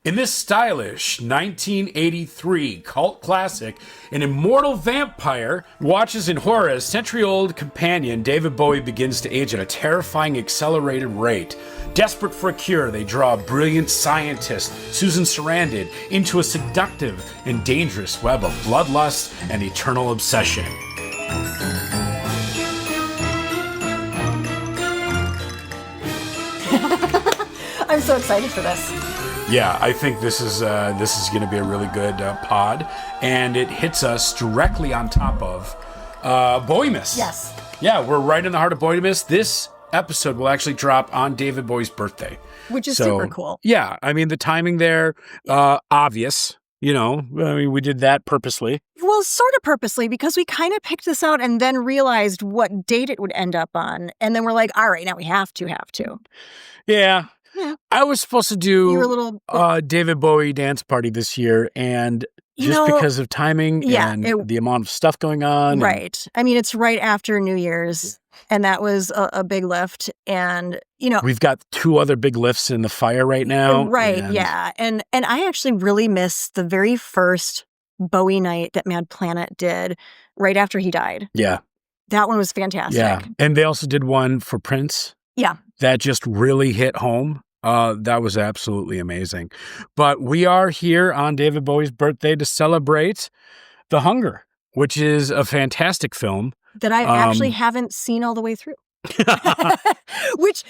In this stylish 1983 cult classic, an immortal vampire watches in horror as century-old companion David Bowie begins to age at a terrifying accelerated rate. Desperate for a cure, they draw a brilliant scientist, Susan Sarandon, into a seductive and dangerous web of bloodlust and eternal obsession. I'm so excited for this. Yeah, I think this is going to be a really good pod, and it hits us directly on top of Bowie Miss. Yes. Yeah, we're right in the heart of Bowie Miss. This episode will actually drop on David Bowie's birthday, which is super cool. Yeah, I mean the timing there, obvious. You know, I mean we did that purposely. Well, sort of purposely, because we kind of picked this out and then realized what date it would end up on, and then we're like, all right, now we have to. Yeah. Yeah. I was supposed to do you were a little David Bowie dance party this year, and because of timing and the amount of stuff going on. Right. I mean, it's right after New Year's, and that was a big lift. And, we've got two other big lifts in the fire right now. Right, yeah. And I actually really miss the very first Bowie night that Mad Planet did right after he died. Yeah. That one was fantastic. Yeah. And they also did one for Prince. Yeah. That just really hit home. That was absolutely amazing. But we are here on David Bowie's birthday to celebrate The Hunger, which is a fantastic film. That I actually haven't seen all the way through. Which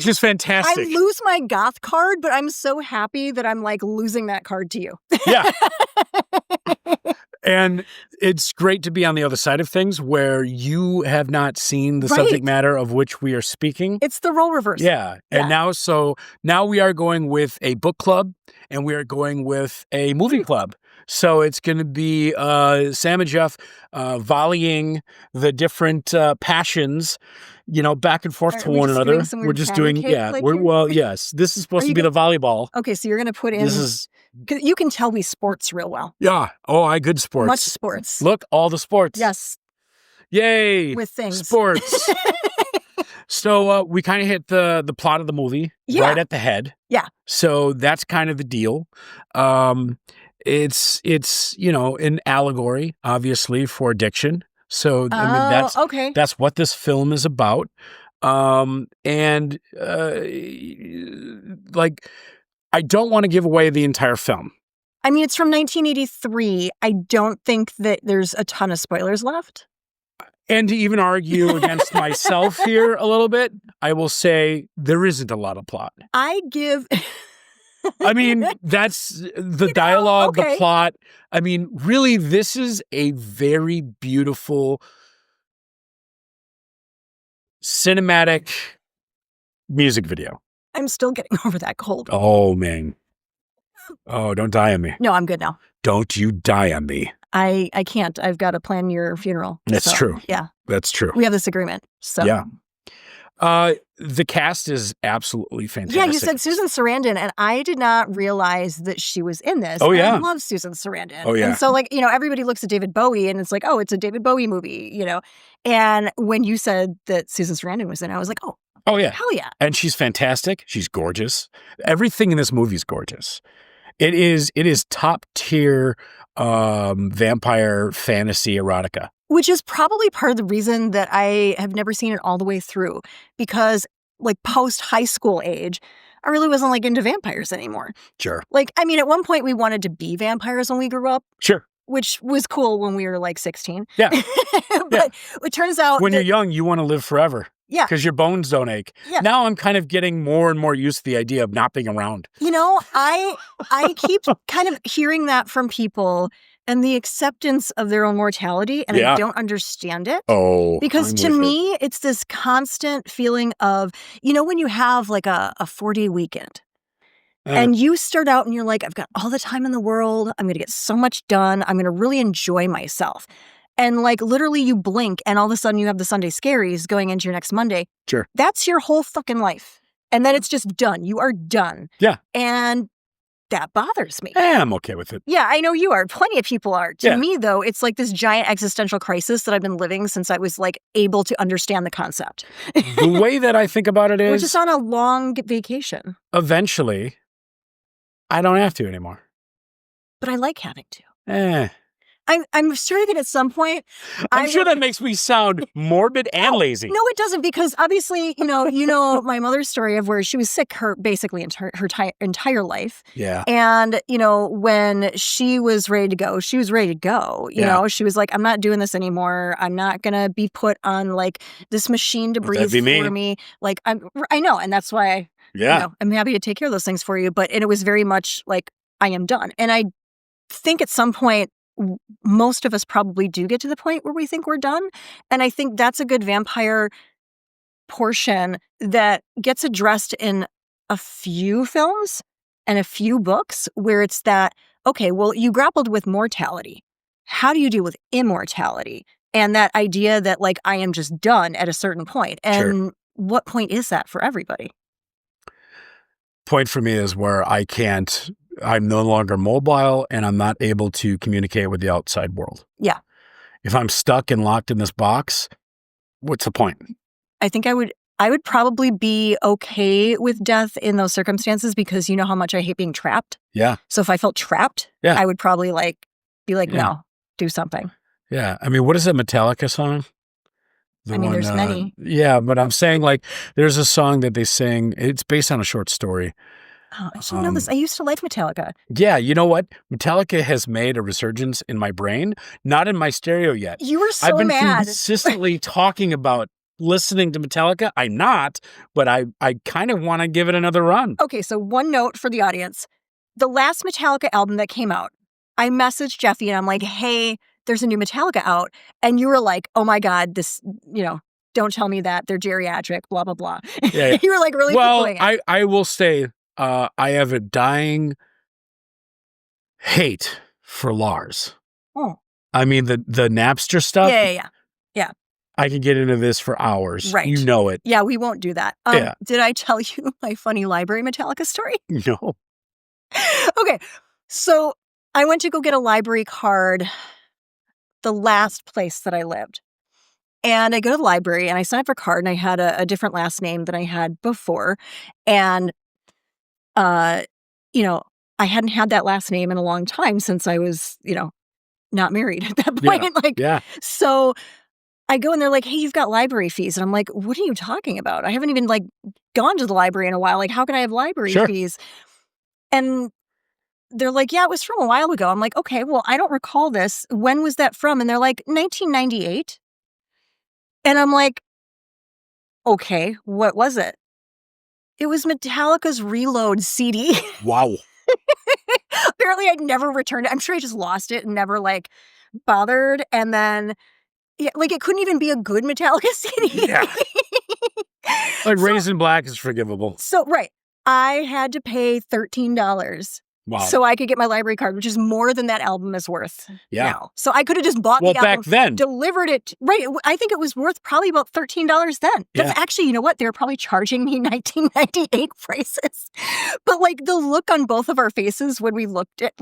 is fantastic. I lose my goth card, but I'm so happy that I'm like losing that card to you. Yeah. And it's great to be on the other side of things where you have not seen the subject matter of which we are speaking. It's the role reversal. Yeah. And now we are going with a book club and we are going with a movie club. So it's going to be Sam and Jeff volleying the different passions, back and forth to one another. We're just doing, yes. This is supposed to be the volleyball. Okay, so you're going to put in... You can tell we sports real well. Yeah. Oh, I good sports. Much sports. Look, all the sports. Yes. Yay. With things. Sports. So we kind of hit the plot of the movie right at the head. Yeah. So that's kind of the deal. It's an allegory, obviously, for addiction. So that's what this film is about. I don't want to give away the entire film. I mean, it's from 1983. I don't think that there's a ton of spoilers left. And to even argue against myself here a little bit, I will say there isn't a lot of plot. I mean, that's the dialogue, the plot. I mean, really, this is a very beautiful cinematic music video. I'm still getting over that cold. Oh, man. Oh, don't die on me. No, I'm good now. Don't you die on me. I can't. I've got to plan your funeral. That's true. Yeah. That's true. We have this agreement. So yeah. The cast is absolutely fantastic. Yeah, you said Susan Sarandon, and I did not realize that she was in this. Oh, yeah. I love Susan Sarandon. Oh, yeah. And so, everybody looks at David Bowie, and it's like, oh, it's a David Bowie movie, And when you said that Susan Sarandon was in it, I was like, oh, yeah. Hell yeah. And she's fantastic. She's gorgeous. Everything in this movie is gorgeous. It is top tier vampire fantasy erotica. Which is probably part of the reason that I have never seen it all the way through. Because, post high school age, I really wasn't, into vampires anymore. Sure. At one point we wanted to be vampires when we grew up. Sure. Which was cool when we were, 16. Yeah. But it turns out when you're young, you want to live forever. Yeah. Because your bones don't ache. Yeah. Now I'm kind of getting more and more used to the idea of not being around. I keep kind of hearing that from people and the acceptance of their own mortality, and I don't understand it. Oh, because to me, it's this constant feeling of, when you have a 4-day weekend. And you start out and you're like, I've got all the time in the world. I'm going to get so much done. I'm going to really enjoy myself. And literally you blink and all of a sudden you have the Sunday scaries going into your next Monday. Sure. That's your whole fucking life. And then it's just done. You are done. Yeah. And that bothers me. I'm okay with it. Yeah, I know you are. Plenty of people are. To me, though, it's this giant existential crisis that I've been living since I was able to understand the concept. The way that I think about it is... We're just on a long vacation. Eventually, I don't have to anymore. But I like having to. Eh. I'm sure that at some point... I'm sure that makes me sound morbid and lazy. No, it doesn't, because obviously, you know my mother's story of where she was sick basically her entire life. Yeah. And, when she was ready to go, she was ready to go. You know, she was like, I'm not doing this anymore. I'm not going to be put on like this machine to breathe for me. Like, I know. And that's why, I'm happy to take care of those things for you. And it was very much like, I am done. And I think at some point, most of us probably do get to the point where we think we're done. And I think that's a good vampire portion that gets addressed in a few films and a few books where it's that, okay, well, you grappled with mortality. How do you deal with immortality? And that idea that like, I am just done at a certain point. And what point is that for everybody? Point for me is where I'm no longer mobile and I'm not able to communicate with the outside world. Yeah. If I'm stuck and locked in this box, what's the point? I think I would probably be okay with death in those circumstances because you know how much I hate being trapped. Yeah. So if I felt trapped, I would probably be like, no, do something. Yeah. I mean, what is that Metallica song? There's many. Yeah, but I'm saying like there's a song that they sing. It's based on a short story. Oh, I should know this. I used to like Metallica. Yeah, you know what? Metallica has made a resurgence in my brain, not in my stereo yet. You were so I've been mad. consistently talking about listening to Metallica. I'm not, but I kind of want to give it another run. Okay, so one note for the audience. The last Metallica album that came out, I messaged Jeffy and I'm like, hey, there's a new Metallica out. And you were like, oh my God, this, don't tell me that. They're geriatric, blah, blah, blah. Yeah. You were like really poo-pooing it. I will say I have a dying hate for Lars. Oh. I mean, the Napster stuff. Yeah. I could get into this for hours. Right. You know it. Yeah, we won't do that. Did I tell you my funny library Metallica story? No. Okay. So I went to go get a library card the last place that I lived. And I go to the library and I signed up for a card and I had a different last name than I had before. And, I hadn't had that last name in a long time since I was, not married at that point. So I go and they're like, hey, you've got library fees. And I'm like, what are you talking about? I haven't even gone to the library in a while. Like, how can I have library fees? And they're like, yeah, it was from a while ago. I'm like, okay, well, I don't recall this. When was that from? And they're like, 1998. And I'm like, okay, what was it? It was Metallica's Reload CD. Wow. Apparently I'd never returned it. I'm sure I just lost it and never bothered. And then it couldn't even be a good Metallica CD. Yeah. Raisin Black is forgivable. So, right. I had to pay $13. Wow. So I could get my library card, which is more than that album is worth now. So I could have just bought the album. Well, back then. Delivered it. Right. I think it was worth probably about $13 then. That's actually, you know what? They were probably charging me 1998 prices. But the look on both of our faces when we looked at,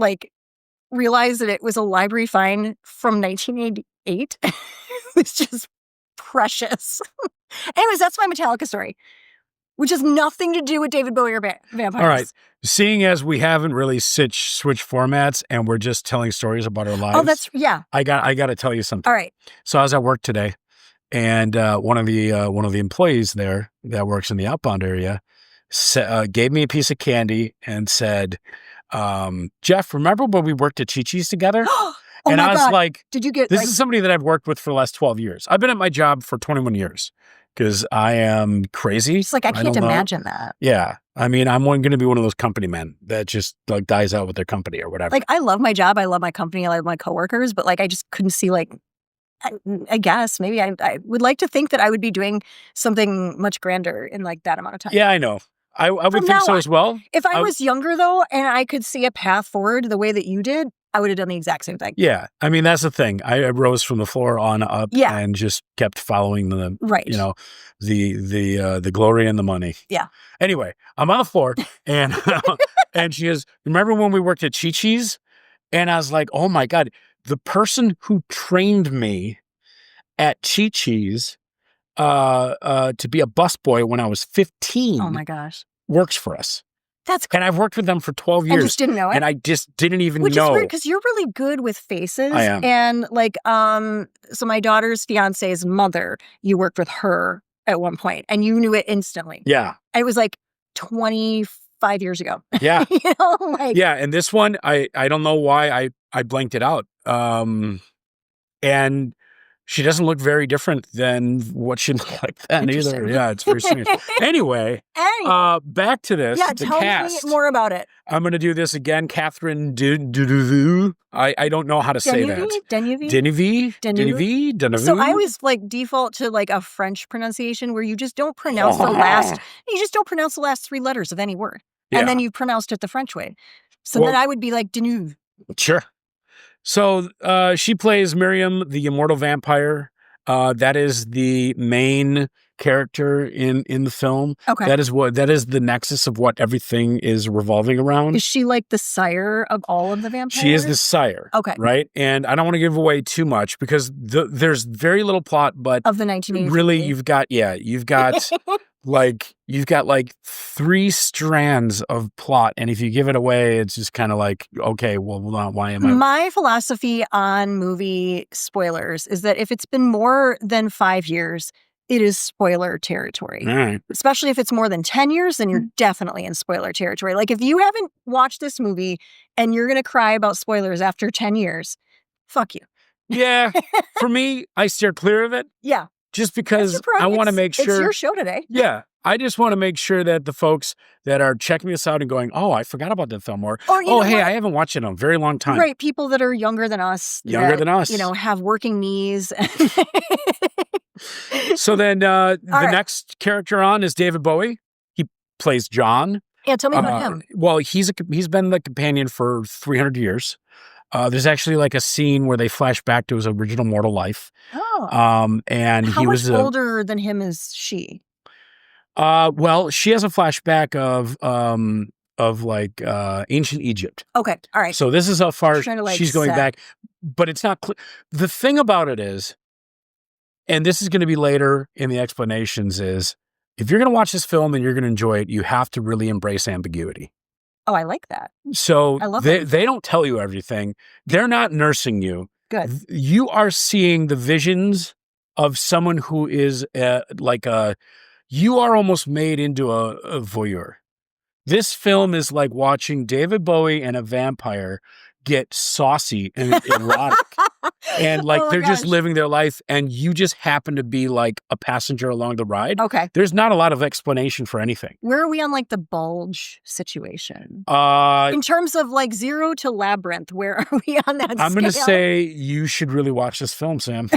realized that it was a library fine from 1988 was just precious. Anyways, that's my Metallica story. Which has nothing to do with David Bowie or vampires. All right. Seeing as we haven't really switched formats and we're just telling stories about our lives. Oh, I got to tell you something. All right. So I was at work today, and one of the employees there that works in the outbound area gave me a piece of candy and said, Jeff, remember when we worked at Chi-Chi's together? Oh and my I was God. like, did you get this is somebody that I've worked with for the last 12 years. I've been at my job for 21 years. Because I am crazy. It's I can't imagine that. Yeah. I mean, I'm going to be one of those company men that just dies out with their company or whatever. I love my job. I love my company. I love my coworkers. But I just couldn't see I guess maybe I would like to think that I would be doing something much grander in that amount of time. Yeah, I know. I would think so as well. If I was younger though, and I could see a path forward the way that you did, I would have done the exact same thing. Yeah. I mean, that's the thing. I rose from the floor on up and just kept following the, the glory and the money. Yeah. Anyway, I'm on the floor and, and she goes, remember when we worked at Chi-Chi's? And I was like, oh my God, the person who trained me at Chi-Chi's to be a busboy when I was 15. Oh my gosh. Works for us. And I've worked with them for 12 years. And just didn't know it? And I just didn't even know. Which is weird, because you're really good with faces. I am. And like, so my daughter's fiance's mother, you worked with her at one point, and you knew it instantly. Yeah. It was like 25 years ago. Yeah. Like, yeah. And this one, I don't know why I blanked it out. And she doesn't look very different than what she looked like then either. Yeah, it's very strange. Anyway, back to this. Yeah, the tell cast. me more about it. I'm going to do this again. Catherine Deneuve. I don't know how to say that. Deneuve. So I always like default to like a French pronunciation where you just don't pronounce the last 3 letters of any word. Yeah. And then you pronounced it the French way. So then I would be like Deneuve. Sure. So she plays Miriam, the immortal vampire. That is the main character in the film. Okay. That is the nexus of what everything is revolving around. Is she like the sire of all of the vampires? She is the sire. Okay. Right? And I don't want to give away too much because there's very little plot, but of the 1980s. Really, you've got you've got like 3 strands of plot, and if you give it away, it's just kind of like, okay, well, why am I? My philosophy on movie spoilers is that if it's been more than 5 years, it is spoiler territory. All right. Especially if it's more than 10 years, then you're definitely in spoiler territory. Like if you haven't watched this movie and you're going to cry about spoilers after 10 years, fuck you. Yeah. For me, I steer clear of it. Yeah. Just because I want to make sure. It's your show today. Yeah. I just want to make sure that the folks that are checking this out and going, oh, I forgot about that film, or hey, I haven't watched it in a very long time. Right. People that are younger than us. Have working knees. So then the next character on is David Bowie. He plays John. Yeah, tell me about him. Well, he's been the companion for 300 years. There's actually like a scene where they flash back to his original mortal life. Oh. And How he was much older than him is she? Well, she has a flashback of like ancient Egypt. Okay, all right. So this is how far she's going back, but it's not clear. The thing about it is, and this is going to be later in the explanations, is if you're going to watch this film and you're going to enjoy it, you have to really embrace ambiguity. Oh, I like that. So they don't tell you everything. They're not nursing you. Good. You are seeing the visions of someone who is you are almost made into a voyeur. This film is like watching David Bowie and a vampire get saucy and erotic. And like they're just living their life, and you just happen to be like a passenger along the ride. Okay. There's not a lot of explanation for anything. Where are we on like the bulge situation? In terms of like 0 to Labyrinth, where are we on that I'm scale? going to say you should really watch this film, Sam.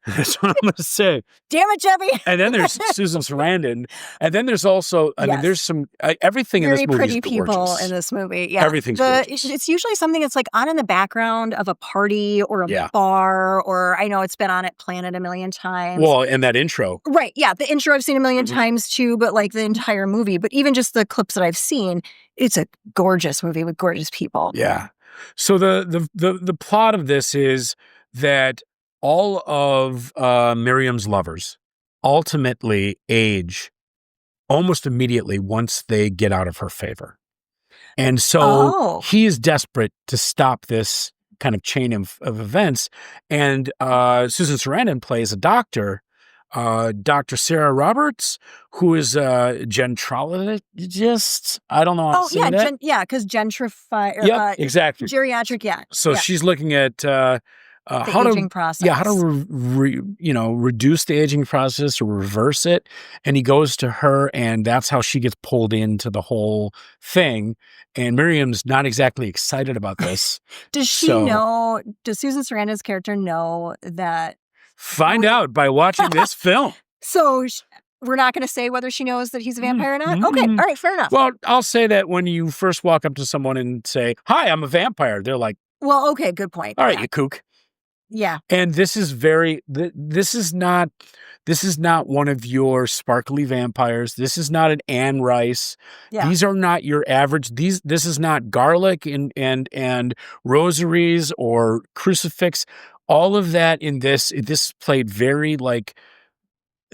That's what I'm going to say. Damn it, Jeffy. And then there's Susan Sarandon. And then there's also, I mean, there's some, everything in this movie is very pretty people in this movie. Yeah. Everything's gorgeous. It's usually something that's like on in the background of a party or a bar, or I know it's been on at Planet a million times. Well, and that intro. Right. Yeah. The intro I've seen a million times too, but like the entire movie. But even just the clips that I've seen, it's a gorgeous movie with gorgeous people. Yeah. So the plot of this is that all of Miriam's lovers ultimately age almost immediately once they get out of her favor. And so he is desperate to stop this kind of chain of events. And Susan Sarandon plays a doctor, Dr. Sarah Roberts, who is a gentrologist. I don't know how to say that. Because gentrify. Yeah, exactly. Geriatric, yeah. So she's looking at how aging process. Yeah, how to reduce the aging process or reverse it. And he goes to her, and that's how she gets pulled into the whole thing. And Miriam's not exactly excited about this. Does she know? Does Susan Sarandon's character know that? Find out by watching this film. So we're not going to say whether she knows that he's a vampire or not? Okay, all right, fair enough. Well, I'll say that when you first walk up to someone and say, "Hi, I'm a vampire," they're like, "Well, okay, good point." All right, you kook. Yeah. And this is this is not one of your sparkly vampires. This is not an Anne Rice. Yeah. These are not your average. This is not garlic and rosaries or crucifix. All of that in this played very like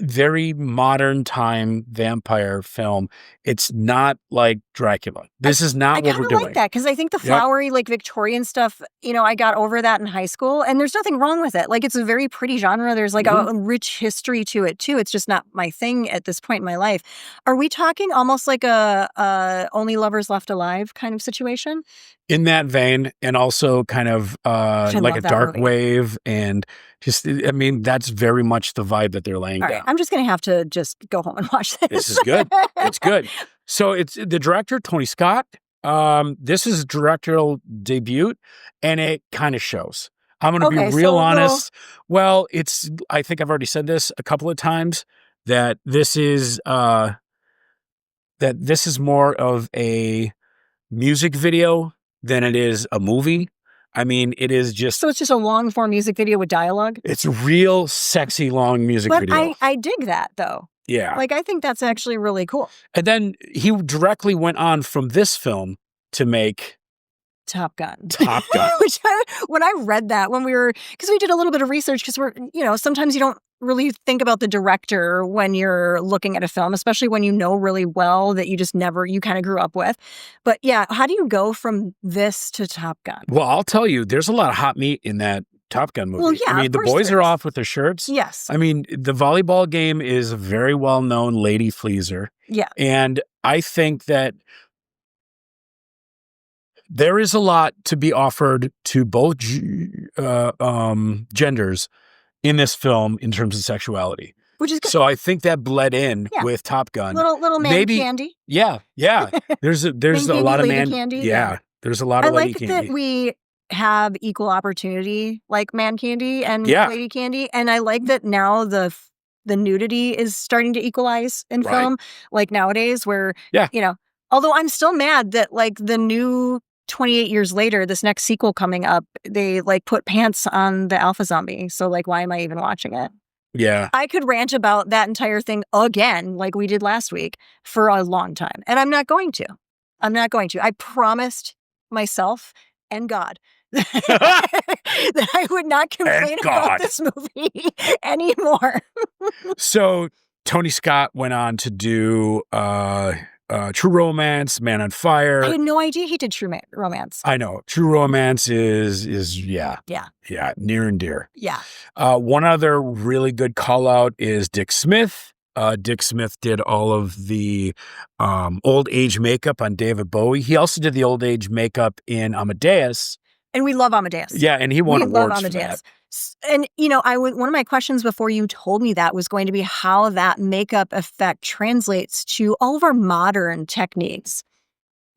very modern time vampire film. It's not like Dracula. This is not what we're doing. I like that because I think the flowery, like Victorian stuff, I got over that in high school, and there's nothing wrong with it. Like, it's a very pretty genre. There's like a rich history to it too. It's just not my thing at this point in my life. Are we talking almost like a Only Lovers Left Alive kind of situation? In that vein, and also kind of like a dark wave, and just, I mean, that's very much the vibe that they're laying down. I'm just going to have to just go home and watch this. This is good. It's good. So it's the director, Tony Scott. This is his directorial debut, and it kind of shows. I'm going to be real honest. Well, I think I've already said this a couple of times, that this is more of a music video than it is a movie. I mean, it is just... So it's just a long-form music video with dialogue? It's a real sexy, long music video. But I dig that, though. Yeah. Like, I think that's actually really cool. And then he directly went on from this film to make... Top Gun. Which when I read that, because we did a little bit of research, because sometimes you don't really think about the director when you're looking at a film, especially when you know really well that you kind of grew up with. But yeah, how do you go from this to Top Gun? Well, I'll tell you, there's a lot of hot meat in that Top Gun movie. Well, yeah, I mean, the boys are off with their shirts. Yes. I mean, the volleyball game is a very well-known lady fleaser. Yeah. And I think that there is a lot to be offered to both genders in this film in terms of sexuality. Which is good. So I think that bled in with Top Gun. Little man candy. Yeah. There's a lot of man candy. Yeah. There's a lot of lady candy. I like that we have equal opportunity, like man candy and lady candy. And I like that now the nudity is starting to equalize in film, like nowadays, where, although I'm still mad that like the new 28 years later, this next sequel coming up, they like put pants on the alpha zombie. So like, why am I even watching it? Yeah. I could rant about that entire thing again, like we did last week, for a long time. And I'm not going to. I promised myself and God that I would not complain about this movie anymore. So Tony Scott went on to do True Romance, Man on Fire. I had no idea he did True Romance. I know. True Romance is near and dear. Yeah. One other really good call out is Dick Smith. Dick Smith did all of the old age makeup on David Bowie. He also did the old age makeup in Amadeus. And we love Amadeus. Yeah, and he won awards for that. And, one of my questions before you told me that was going to be how that makeup effect translates to all of our modern techniques.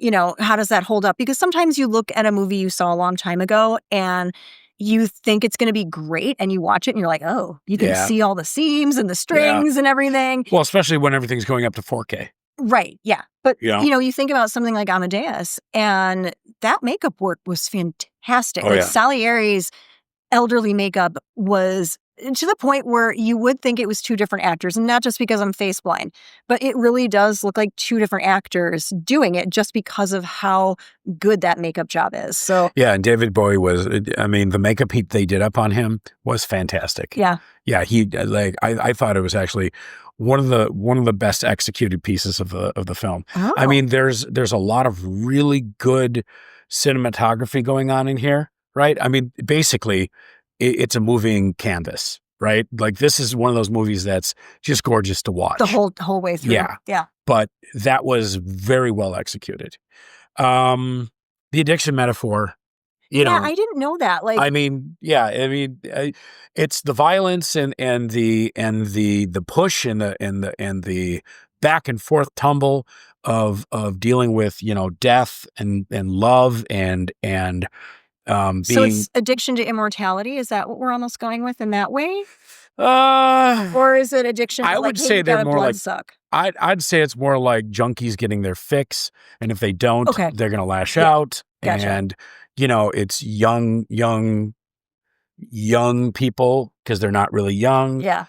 How does that hold up? Because sometimes you look at a movie you saw a long time ago and you think it's going to be great, and you watch it and you're like, oh, you can see all the seams and the strings and everything. Well, especially when everything's going up to 4K. Right, yeah. But, you think about something like Amadeus, and that makeup work was fantastic. Salieri's elderly makeup was to the point where you would think it was two different actors, and not just because I'm face blind, but it really does look like two different actors doing it just because of how good that makeup job is. So yeah, and David Bowie the makeup they did up on him was fantastic. Yeah. Yeah, I thought it was actually one of the best executed pieces of the film. Oh. I mean, there's a lot of really good cinematography going on in here, right? I mean, basically, it's a moving canvas, right? Like, this is one of those movies that's just gorgeous to watch. The whole way through. Yeah. But that was very well executed. The addiction metaphor, I didn't know that. It's the violence and the push and the back and forth tumble of dealing with, death and love and so it's addiction to immortality. Is that what we're almost going with in that way? Or is it addiction? I would say they're more like suck. I'd say it's more like junkies getting their fix, and if they don't, they're going to lash out. Gotcha. And it's young people, because they're not really young. Yeah.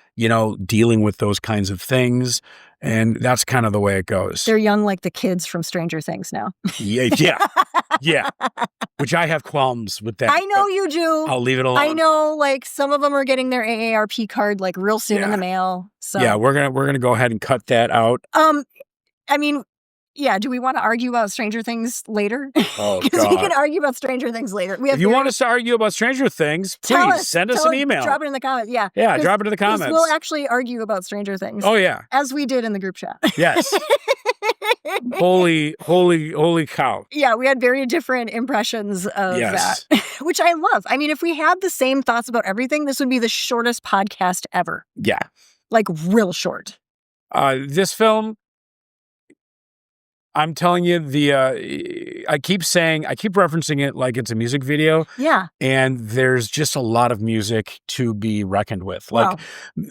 Dealing with those kinds of things, and that's kind of the way it goes. They're young like the kids from Stranger Things now. Yeah. Yeah. Which I have qualms with that. I know you do. I'll leave it alone. I know, like, some of them are getting their AARP card, like, real soon in the mail. So yeah, we're gonna go ahead and cut that out. I mean, yeah, do we want to argue about Stranger Things later? Oh, Because we God. can argue about Stranger Things later. If you want us to argue about Stranger Things, please send us an email. Drop it in the comments. Yeah. Yeah, drop it in the comments. We'll actually argue about Stranger Things. Oh, yeah. As we did in the group chat. Yes. Holy cow. Yeah, we had very different impressions of Yes. that, which I love. I mean, if we had the same thoughts about everything, this would be the shortest podcast ever. Yeah. Like, real short. This film, I'm telling you, I keep referencing it like it's a music video. Yeah. And there's just a lot of music to be reckoned with. Wow.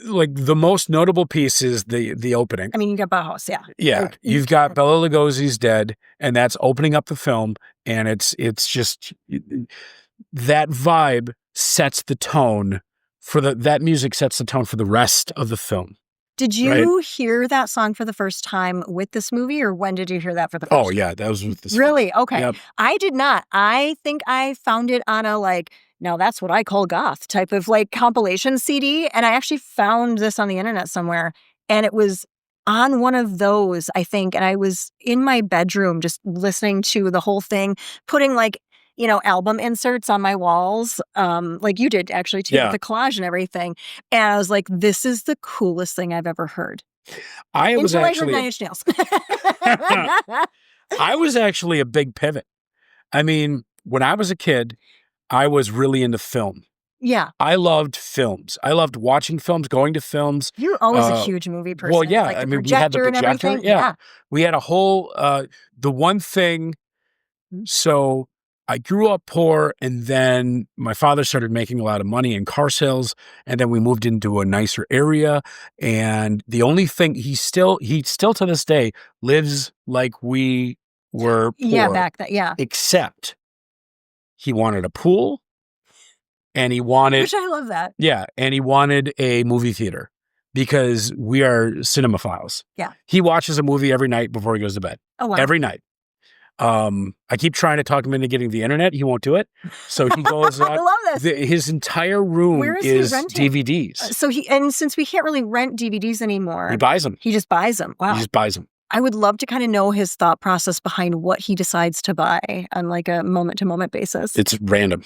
Like the most notable piece is the opening. I mean, you got Bauhaus, yeah. Yeah. Like, You've got Bela Lugosi's Dead, and that's opening up the film. And it's just that vibe sets the tone that music sets the tone for the rest of the film. Did you hear that song for the first time with this movie, or when did you hear that for the first time? Oh, yeah, that was with this Really? Okay. Yep. I did not. I think I found it on a, like, now that's what I call goth type of, like, compilation CD, and I actually found this on the internet somewhere, and it was on one of those, I think, and I was in my bedroom just listening to the whole thing, putting, like, you know, album inserts on my walls, like you did actually too, with the collage and everything. And I was like, this is the coolest thing I've ever heard. I was actually Nine Inch Nails. I was actually a big pivot. I mean, when I was a kid, I was really into film. Yeah. I loved films. I loved watching films, going to films. You're always a huge movie person. Well, yeah. Like I mean, we had the projector. and everything. Yeah. We had a whole, the one thing. So I grew up poor, and then my father started making a lot of money in car sales, and then we moved into a nicer area. And the only thing he still to this day lives like we were poor. Yeah, back then. Yeah. Except he wanted a pool, and he wanted, which I love that. Yeah, and he wanted a movie theater because we are cinemaphiles. Yeah. He watches a movie every night before he goes to bed. Oh, wow. Every night. I keep trying to talk him into getting the internet. He won't do it. So he goes, I love this. His entire room is DVDs. So since we can't really rent DVDs anymore, he buys them. He just buys them. Wow. He just buys them. I would love to kind of know his thought process behind what he decides to buy on, like, a moment to moment basis. It's random.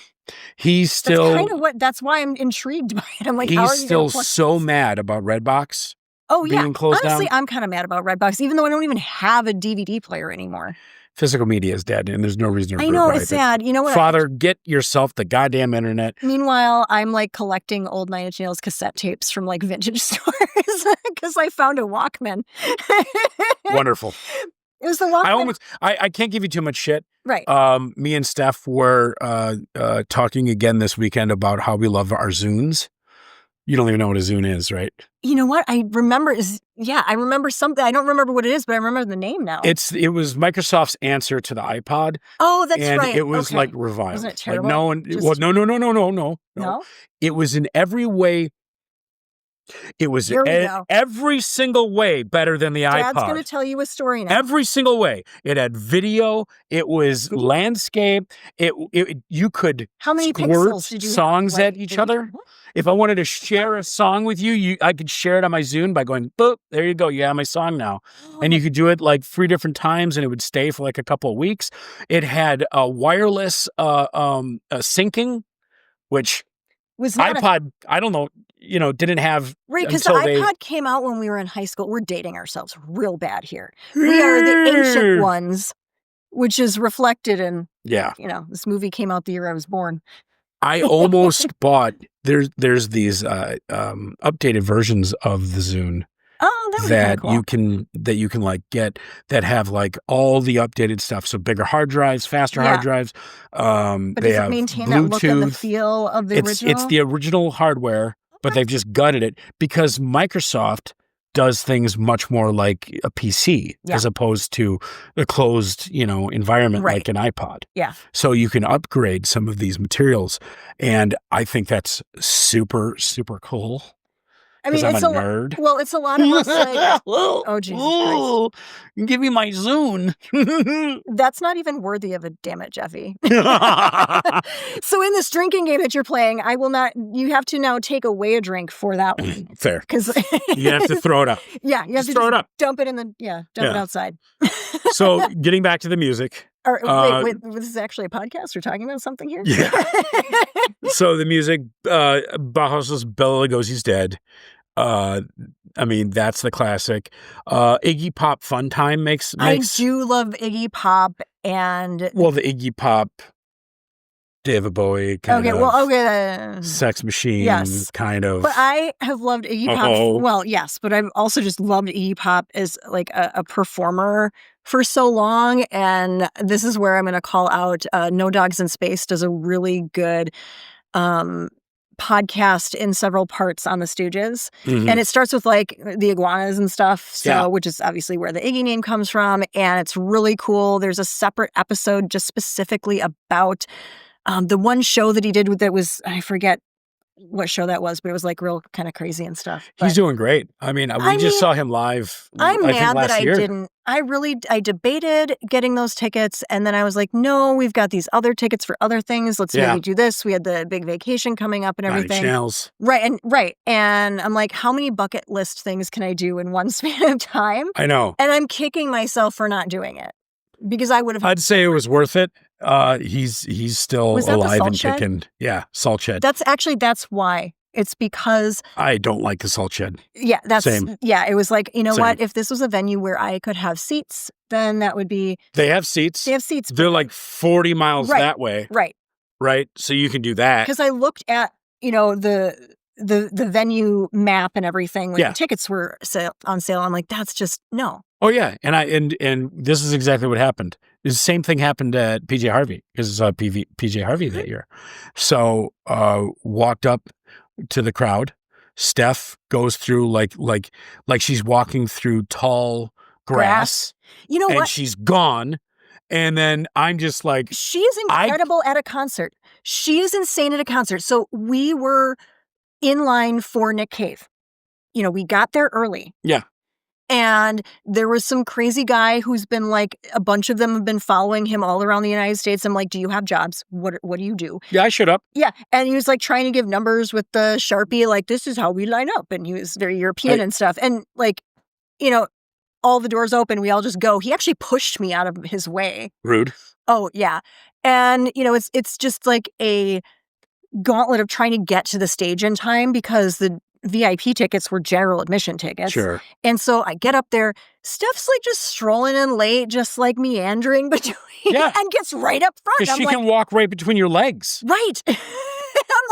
That's why I'm intrigued by it. I'm like, he's still so mad about Redbox. Oh, yeah. Being closed Honestly, down. I'm kind of mad about Redbox, even though I don't even have a DVD player anymore. Physical media is dead, and there's no reason to I know, it's sad. You know what? Father, get yourself the goddamn internet. Meanwhile, I'm, like, collecting old Nine Inch Nails cassette tapes from, like, vintage stores because I found a Walkman. Wonderful. It was the Walkman. I can't give you too much shit. Right. Me and Steph were talking again this weekend about how we love our Zunes. You don't even know what a Zune is, right? You know what? I remember something. I don't remember what it is, but I remember the name now. It was Microsoft's answer to the iPod. Oh, that's and right. It was like reviled. Wasn't it terrible? Like no. No? It was in every way. It was every single way better than the iPod. Dad's going to tell you a story now. Every single way. It had video. It was landscape. You could How many squirt pixels did you songs have? at each other. If I wanted to share a song with you, I could share it on my Zune by going, boop, there you go. You have my song now. And you could do it like 3 different times, and it would stay for like a couple of weeks. It had wireless syncing, which was not iPod, I don't know, didn't have. Right, because the iPod came out when we were in high school. We're dating ourselves real bad here. We are the ancient ones, which is reflected in, this movie came out the year I was born. I almost bought, there's these updated versions of the Zune. Oh, that cool. you can like get that have like all the updated stuff. So bigger hard drives, faster hard drives. But does it maintain that look and the feel of the original? It's the original hardware, but they've just gutted it because Microsoft does things much more like a PC as opposed to a closed, environment like an iPod. Yeah. So you can upgrade some of these materials. And I think that's super, super cool. I mean, I'm it's a nerd. Well, it's a lot of us like, oh, Jesus Christ. Give me my Zune. That's not even worthy of a damn it, Jeffy. So in this drinking game that you're playing, I will not, you have to now take away a drink for that one. Fair. Because you have to throw it up. Yeah, you have to throw it up. Dump it in the, dump it outside. So getting back to the music. Wait, this is actually a podcast? We're talking about something here? Yeah. So the music, Bauhaus's Bela Lugosi's Dead. I mean, that's the classic. Iggy Pop Fun Time makes... I do love Iggy Pop and... Well, the Iggy Pop, David Bowie kind of... Sex Machine, yes. kind of. But I have loved Iggy Pop. Well, yes, but I've also just loved Iggy Pop as like a performer for so long. And this is where I'm going to call out No Dogs in Space does a really good podcast in several parts on the Stooges. Mm-hmm. And it starts with like the iguanas and stuff. So, which is obviously where the Iggy name comes from. And it's really cool. There's a separate episode just specifically about the one show that he did that was, I forget what show that was, but it was like real kind of crazy and stuff. But he's doing great. I mean, we just saw him live. I'm mad that I didn't. I debated getting those tickets, and then I was like, no, we've got these other tickets for other things. Let's maybe do this. We had the big vacation coming up and everything. Right. And I'm like, how many bucket list things can I do in one span of time? I know. And I'm kicking myself for not doing it because I would have. I'd say it was worth it. He's still alive and kicking. Yeah, Salt Shed. That's why. It's because I don't like the Salt Shed. Yeah, Same. Yeah, it was like, you know what? If this was a venue where I could have seats, then that would be. They have seats. They're like 40 miles that way. Right. So you can do that. Because I looked at, the venue map and everything when the tickets were on sale. I'm like, that's just no. Oh yeah, and this is exactly what happened. The same thing happened at PJ Harvey because it's PJ Harvey that year. So walked up to the crowd. Steph goes through like she's walking through tall grass. You know what? And she's gone. And then I'm just like, she is incredible at a concert. She is insane at a concert. So we were in line for Nick Cave. We got there early. Yeah. And there was some crazy guy who's been like, a bunch of them have been following him all around the United States. I'm like, do you have jobs? What do you do? Yeah, I showed up. Yeah. And he was like trying to give numbers with the Sharpie, like, this is how we line up. And he was very European and stuff. And like, all the doors open, we all just go. He actually pushed me out of his way. Rude. Oh, yeah. And, it's just like a gauntlet of trying to get to the stage in time because the VIP tickets were general admission tickets. Sure. And so I get up there. Steph's like just strolling in late, just like meandering between and gets right up front. Because she can walk right between your legs. Right. I'm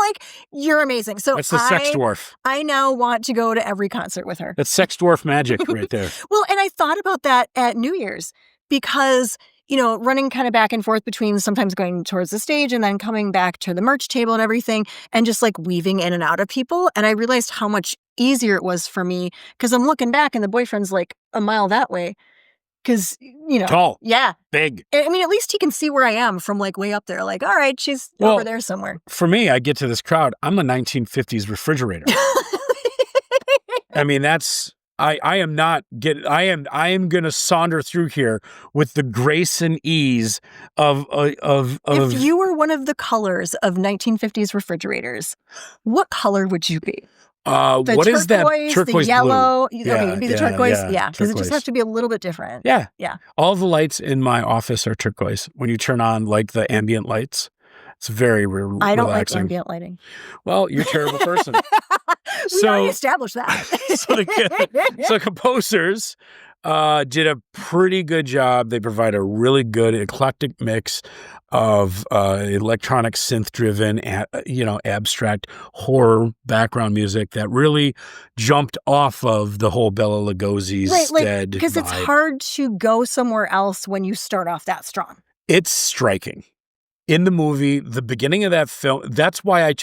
like, you're amazing. So that's the sex dwarf. I now want to go to every concert with her. That's sex dwarf magic right there. Well, and I thought about that at New Year's because running kind of back and forth between sometimes going towards the stage and then coming back to the merch table and everything and just like weaving in and out of people. And I realized how much easier it was for me because I'm looking back and the boyfriend's like a mile that way because, tall. Yeah. Big. I mean, at least he can see where I am from like way up there. Like, all right, she's over there somewhere. For me, I get to this crowd. I'm a 1950s refrigerator. I mean, that's... I am going to saunter through here with the grace and ease of If you were one of the colors of 1950s refrigerators, what color would you be? What is that turquoise the yellow? blue? Yeah, it'd be the turquoise. Yeah, because it turquoise. just has to be a little bit different. Yeah. Yeah. All the lights in my office are turquoise. When you turn on like the ambient lights, it's very relaxing. I don't like ambient lighting. Well, you're a terrible person. We already established that. so composers did a pretty good job. They provide a really good eclectic mix of electronic synth-driven, abstract horror background music that really jumped off of the whole Bela Lugosi's Dead vibe. Because it's hard to go somewhere else when you start off that strong. It's striking. in the movie, the beginning of that film, that's why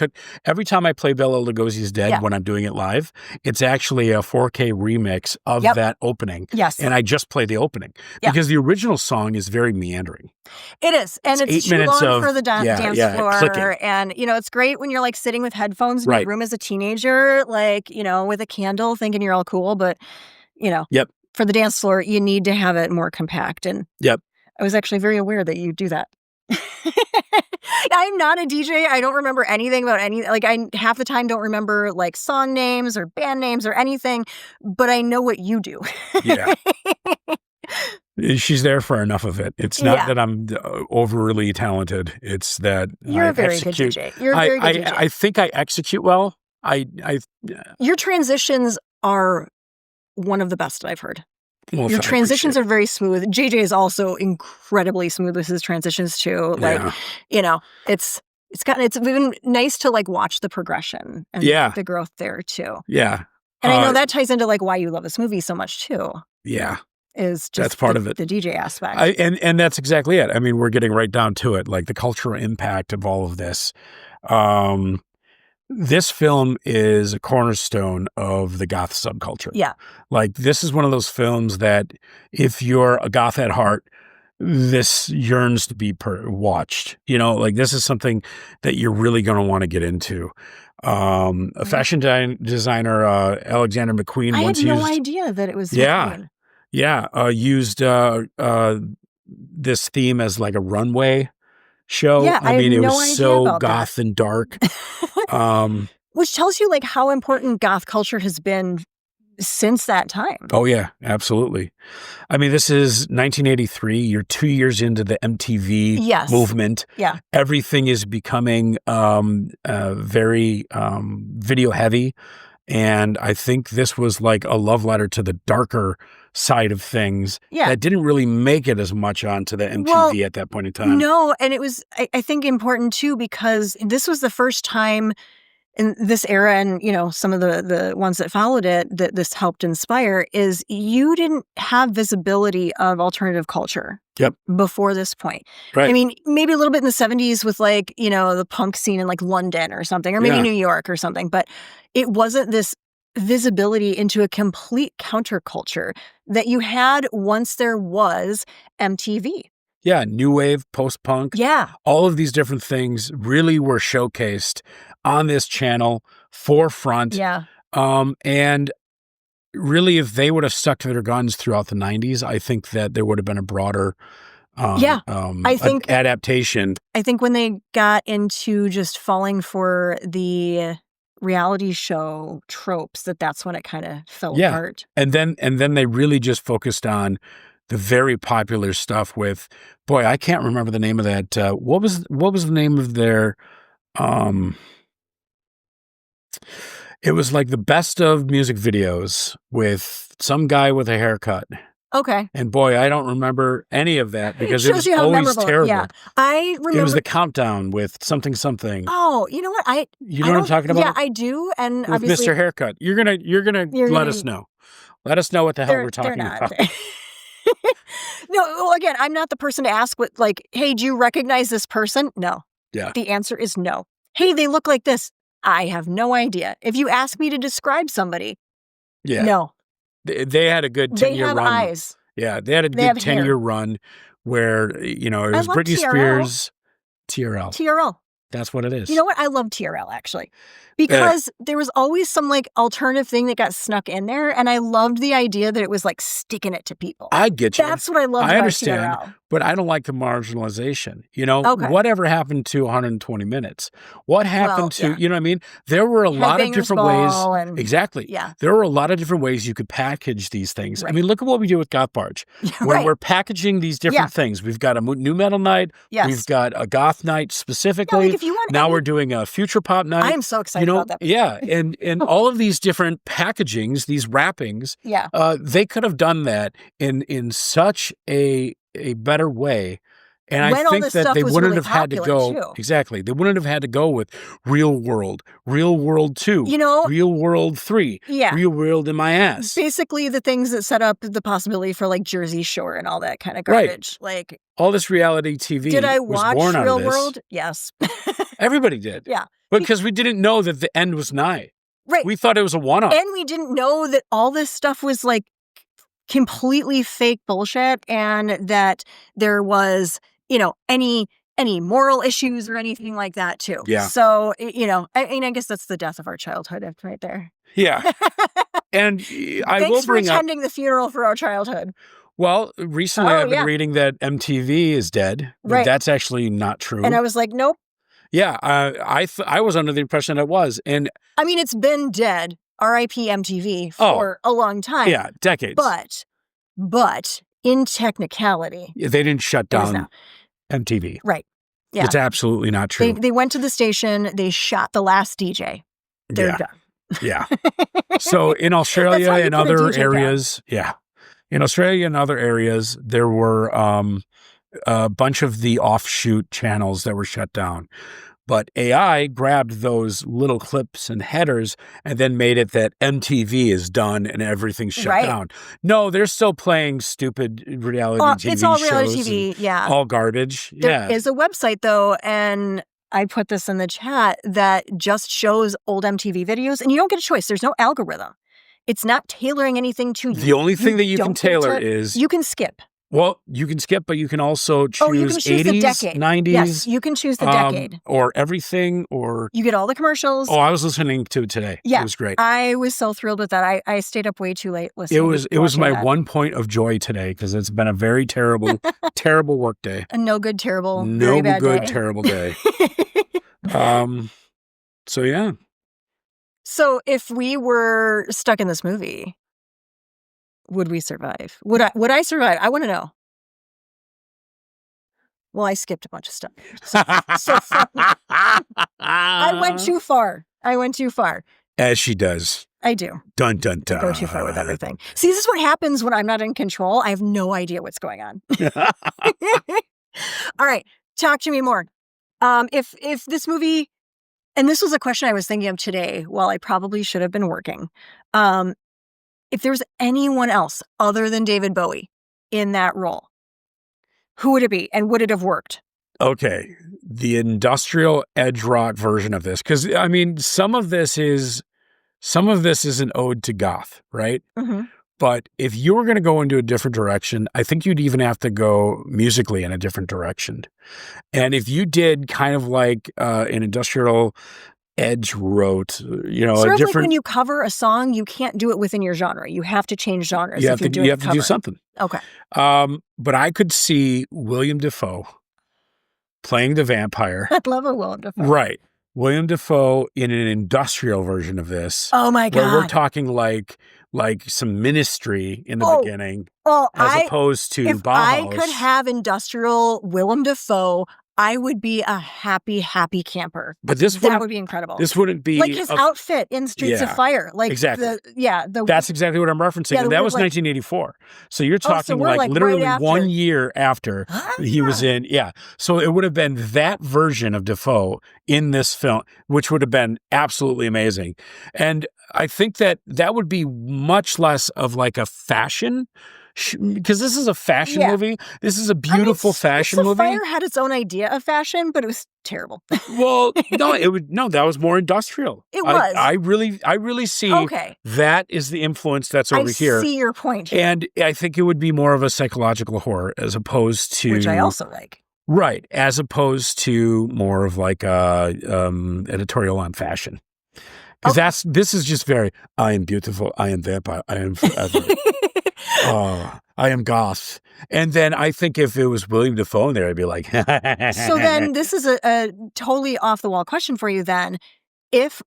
every time I play Bela Lugosi's Dead when I'm doing it live, it's actually a 4K remix of that opening. Yes. And I just play the opening because the original song is very meandering. It is. And it's 8 minutes too long of for the dance floor. Clicking. And, it's great when you're like sitting with headphones in your room as a teenager, like, with a candle thinking you're all cool. But, for the dance floor, you need to have it more compact. And I was actually very aware that you do that. I'm not a DJ. I don't remember anything about I half the time don't remember like song names or band names or anything, but I know what you do. Yeah. She's there for enough of it. It's not that I'm overly talented. It's that you're a very good DJ. You're a very good DJ. I think I execute well. Your transitions are one of the best I've heard. Well, your transitions are very smooth. JJ is also incredibly smooth with his transitions too. It's been nice to like watch the progression and the growth there too. Yeah. And I know that ties into like why you love this movie so much too. Yeah. Is just that's part of it. The DJ aspect. And that's exactly it. I mean, we're getting right down to it, like the cultural impact of all of this. This film is a cornerstone of the goth subculture. Yeah. Like, this is one of those films that if you're a goth at heart, this yearns to be watched. Like, this is something that you're really going to want to get into. A fashion designer, Alexander McQueen, I once had no used... idea that it was McQueen. Used this theme as like a runway show. Yeah, I mean, it no was so about goth that. and dark. Which tells you like how important goth culture has been since that time. Oh yeah, absolutely. I mean, this is 1983. You're 2 years into the MTV movement. Yeah. Everything is becoming very video heavy. And I think this was like a love letter to the darker side of things that didn't really make it as much onto the MTV at that point in time. No, and it was, I think, important too, because this was the first time in this era, and some of the ones that followed it, that this helped inspire, is you didn't have visibility of alternative culture before this point. Right. I mean, maybe a little bit in the 70s with like, the punk scene in like London or something, or maybe New York or something, but it wasn't this visibility into a complete counterculture that you had once there was MTV. Yeah, new wave, post-punk. Yeah. All of these different things really were showcased on this channel, forefront. Yeah. And really, if they would have stuck to their guns throughout the 90s, I think that there would have been a broader I think adaptation. I think when they got into just falling for the reality show tropes, that's when it kind of fell apart. And then they really just focused on the very popular stuff with, boy, I can't remember the name of that. What was the name of their, it was like the best of music videos with some guy with a haircut. Okay. And boy, I don't remember any of that because it was always memorable. terrible. Yeah. I remember. It was the countdown with something. Oh, you know what? You know what I'm talking about? Yeah, I do. And with obviously, Mr. Haircut. You're gonna let us know. Let us know what the hell we're talking about. No, well, again, I'm not the person to ask what, like, hey, do you recognize this person? No. Yeah. The answer is no. Hey, they look like this. I have no idea. If you ask me to describe somebody, no. They had a good 10-year run. They have eyes. Yeah, they had a good 10-year run where, it was Britney Spears, TRL. TRL. That's what it is. You know what? I love TRL, actually. Because there was always some, like, alternative thing that got snuck in there, and I loved the idea that it was, like, sticking it to people. I get you. That's what I love about TRL. But I don't like the marginalization. Okay. Whatever happened to 120 minutes? What happened to, you know what I mean? There were a lot of different ways. Exactly. Yeah. There were a lot of different ways you could package these things. Right. I mean, look at what we do with Goth Barge. When we're packaging these different things. We've got a new metal night. Yes. We've got a goth night specifically. Like if you want now we're doing a future pop night. I am so excited about that. Yeah. And all of these different packagings, these wrappings, they could have done that in such a better way And I When all think this that stuff they was wouldn't really have had to popular, go too. exactly. They wouldn't have had to go with Real World 2, Real World 3, Yeah. Real World in my ass. Basically, the things that set up the possibility for like Jersey Shore and all that kind of garbage. Like, all this reality TV did I was watch born out Real of this. World? Yes. Everybody did. Yeah. Because we didn't know that the end was nigh. Right. We thought it was a one-off. And we didn't know that all this stuff was like completely fake bullshit and that there was, any moral issues or anything like that too. Yeah. So, I guess that's the death of our childhood right there. Yeah. And I will bring for attending the funeral for our childhood. Well, recently I've been reading that MTV is dead. But right. That's actually not true. And I was like, nope. Yeah. I was under the impression it was. And I mean, it's been dead, R.I.P. MTV, for a long time. Yeah, decades. But in technicality. They didn't shut down MTV. Right. Yeah. It's absolutely not true. They went to the station, they shot the last DJ. They're done. Yeah. So in Australia and other areas, in Australia and other areas, there were a bunch of the offshoot channels that were shut down. But AI grabbed those little clips and headers and then made it that MTV is done and everything's shut down. No, they're still playing stupid reality TV shows. It's all reality TV, all garbage. There is a website, though, and I put this in the chat, that just shows old MTV videos, and you don't get a choice. There's no algorithm. It's not tailoring anything to you. The only thing that you can tailor is... You can skip. Well, you can skip, but you can also choose 80s, the decade. 90s. Yes, you can choose the decade. Or everything, or... You get all the commercials. Oh, I was listening to it today. Yeah. It was great. I was so thrilled with that. I stayed up way too late listening. It was my one point of joy today, because it's been a very terrible, terrible work day. A no good, terrible, very bad day. Terrible day. So, yeah. So, if we were stuck in this movie... would we survive? Would I survive? I want to know. Well, I skipped a bunch of stuff. So I went too far. As she does. I do. Dun, dun, dun. I go too far with everything. See, this is what happens when I'm not in control. I have no idea what's going on. All right. Talk to me more. If this movie, and this was a question I was thinking of today while I probably should have been working. If there was anyone else other than David Bowie in that role, who would it be? And would it have worked? Okay. The industrial edge rock version of this. Because, I mean, some of this is an ode to goth, right? Mm-hmm. But if you were going to go into a different direction, I think you'd even have to go musically in a different direction. And if you did kind of like an industrial edge wrote, sort of a different... like when you cover a song, you can't do it within your genre. You have to change genres. You have to do something. Okay. But I could see William Dafoe playing the vampire. I'd love a Willem Dafoe. Right. William Dafoe in an industrial version of this. Oh my God. Where we're talking like some Ministry in the beginning. As opposed to if Bauhaus. I could have industrial Willem Dafoe, I would be a happy camper. But that would be incredible. This wouldn't be like his outfit in Streets of Fire. Like exactly. That's exactly what I'm referencing. And that was 1984. So you're talking like literally right 1 year after he was in. Yeah. So it would have been that version of Dafoe in this film, which would have been absolutely amazing. And I think that would be much less of like a fashion, because this is a fashion movie. This is a beautiful fashion movie. Fire had its own idea of fashion, but it was terrible. Well, that was more industrial. It was. I really see that is the influence that's over here. I see your point. And I think it would be more of a psychological horror as opposed to... Which I also like. Right. As opposed to more of like a editorial on fashion. Because this is just very, I am beautiful, I am vampire, I am forever. I am goth. And then I think if it was William Dafoe in there, I'd be like... So then this is a totally off-the-wall question for you then. If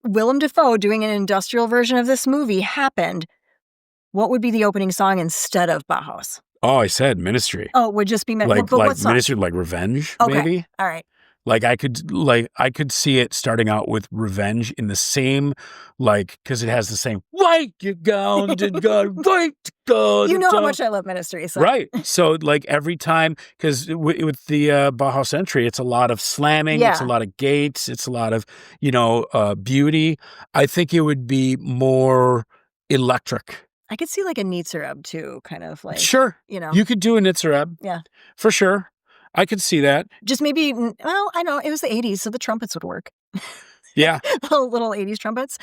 Willem Dafoe doing an industrial version of this movie happened, what would be the opening song instead of Bauhaus? Oh, I said Ministry. Oh, it would just be... Like what song? Ministry, like Revenge, okay. maybe? All right. Like I could see it starting out with revenge in the same, like, because it has the same like you're going to go right to go. You know how much I love Ministry, so. Right. So like every time, because with the Bauhaus entry, it's a lot of slamming, it's a lot of gates, it's a lot of beauty. I think it would be more electric. I could see like a Nitzereb too, kind of like. Sure. You could do a Nitzereb. Yeah. For sure. I could see that. Just maybe, well, I know, it was the 80s, so the trumpets would work. Yeah. Little 80s trumpets.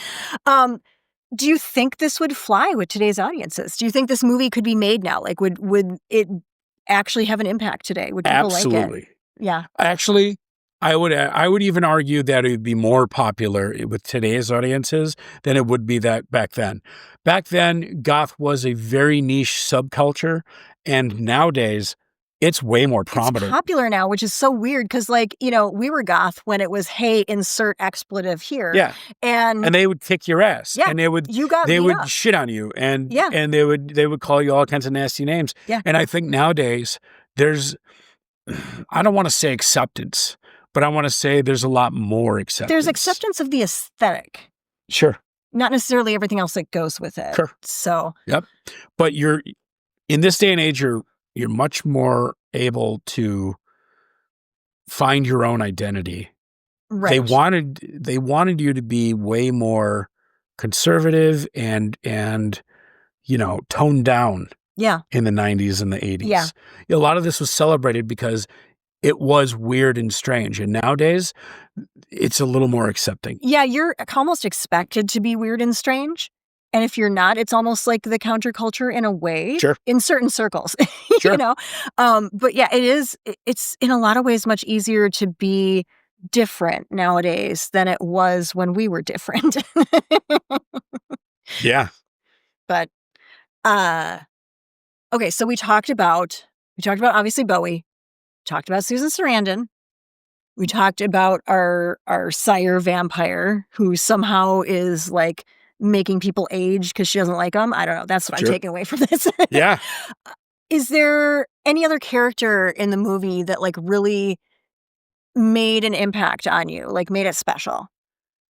Do you think this would fly with today's audiences? Do you think this movie could be made now? Like, would it actually have an impact today? Would people like it? Absolutely. Yeah. Actually, I would even argue that it would be more popular with today's audiences than it would be that back then. Back then, goth was a very niche subculture, and nowadays, it's way more prominent. It's popular now, which is so weird because, like, we were goth when it was, hey, insert expletive here. Yeah. And they would kick your ass. Yeah. And they would shit on you and they would call you all kinds of nasty names. Yeah. And I think nowadays there's, I don't want to say acceptance, but I want to say there's a lot more acceptance. There's acceptance of the aesthetic. Sure. Not necessarily everything else that goes with it. Sure. So. Yep. But in this day and age, you're much more able to find your own identity. Right. They wanted you to be way more conservative and toned down. Yeah. In the 90s and the 80s. Yeah. A lot of this was celebrated because it was weird and strange. And nowadays, it's a little more accepting. Yeah, you're almost expected to be weird and strange. And if you're not, it's almost like the counterculture in a way. Sure. In certain circles, Sure. But yeah, it's in a lot of ways much easier to be different nowadays than it was when we were different. Yeah. But, okay, so we talked about obviously Bowie, talked about Susan Sarandon. We talked about our sire vampire who somehow is like making people age because she doesn't like them. I don't know. That's what I'm taking away from this. Yeah. Is there any other character in the movie that like really made an impact on you, like made it special?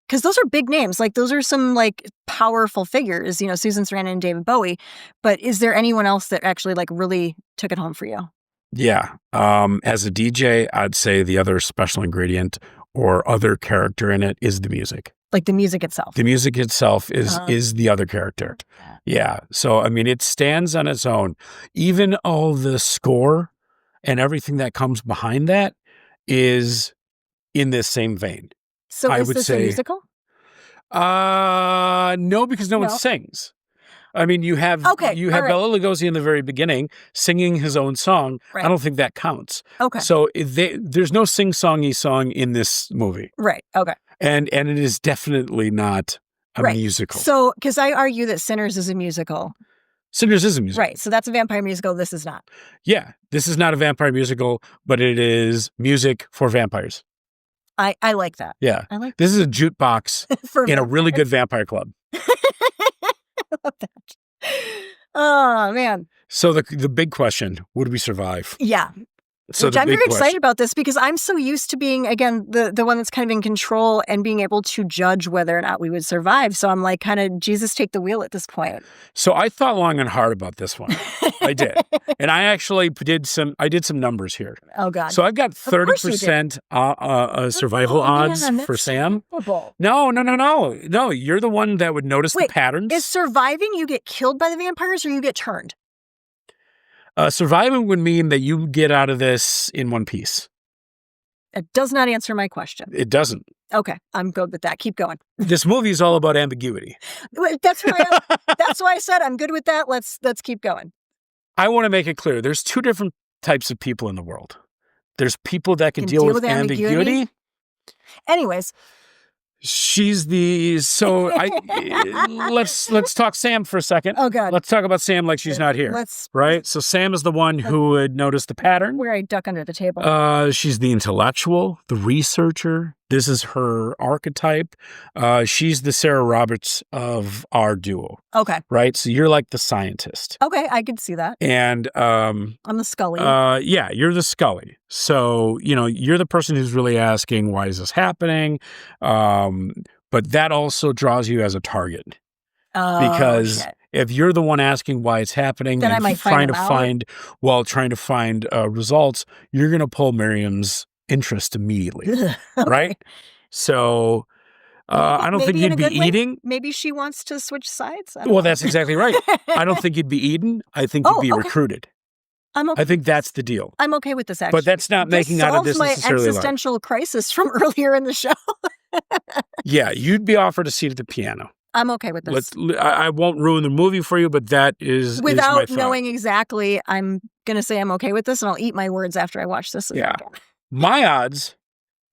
Because those are big names. Like those are some like powerful figures, Susan Sarandon and David Bowie. But is there anyone else that actually like really took it home for you? Yeah. As a DJ, I'd say the other special ingredient or other character in it is the music. Like the music itself. The music itself is the other character. Yeah. So, I mean, it stands on its own. Even all the score and everything that comes behind that is in this same vein. So is this a musical? No, because no one sings. I mean, you have Bela Lugosi in the very beginning singing his own song. Right. I don't think that counts. Okay. So there's no sing-songy song in this movie. Right. Okay. And it is definitely not a musical. So, because I argue that Sinners is a musical. Sinners is a musical. Right. So that's a vampire musical. This is not. Yeah. This is not a vampire musical, but it is music for vampires. I like that. Yeah. I like that. This is a jukebox in a really good vampire club. I love that. Oh, man. So the big question, would we survive? Yeah. So I'm very excited about this because I'm so used to being, again, the one that's kind of in control and being able to judge whether or not we would survive. So I'm like kind of, Jesus, take the wheel at this point. So I thought long and hard about this one. I did. And I actually did some numbers here. Oh, God. So I've got 30% survival odds for Sam. Terrible. No. You're the one that would notice the patterns. Is surviving you get killed by the vampires or you get turned? Surviving would mean that you get out of this in one piece. It does not answer my question. It doesn't. Okay, I'm good with that. Keep going. This movie is all about ambiguity. That's why I said I'm good with that. Let's keep going. I want to make it clear. There's two different types of people in the world. There's people that can deal with ambiguity. Anyways. She's let's talk Sam for a second. Oh, God. Let's talk about Sam like she's not here. Right? So Sam is the one who would notice the pattern. Where I duck under the table. She's the intellectual, the researcher, This is her archetype. She's the Sarah Roberts of our duo. Okay. Right? So you're like the scientist. Okay, I could see that. And I'm the Scully. yeah, you're the Scully. So, you're the person who's really asking, why is this happening? But that also draws you as a target. Because if you're the one asking why it's happening then and I might trying to find results, you're going to pull Miriam's interest immediately. Okay. Right? So I don't think you'd be eating. Maybe she wants to switch sides. Well, that's exactly right. I don't think you'd be eaten. I think you'd be recruited. I think that's the deal. I'm okay with this, actually. But that's not making out of this necessarily my existential crisis from earlier in the show. Yeah, you'd be offered a seat at the piano. I'm okay with this. I won't ruin the movie for you, but that is without my knowing exactly. I'm gonna say I'm okay with this, and I'll eat my words after I watch this. Yeah, my odds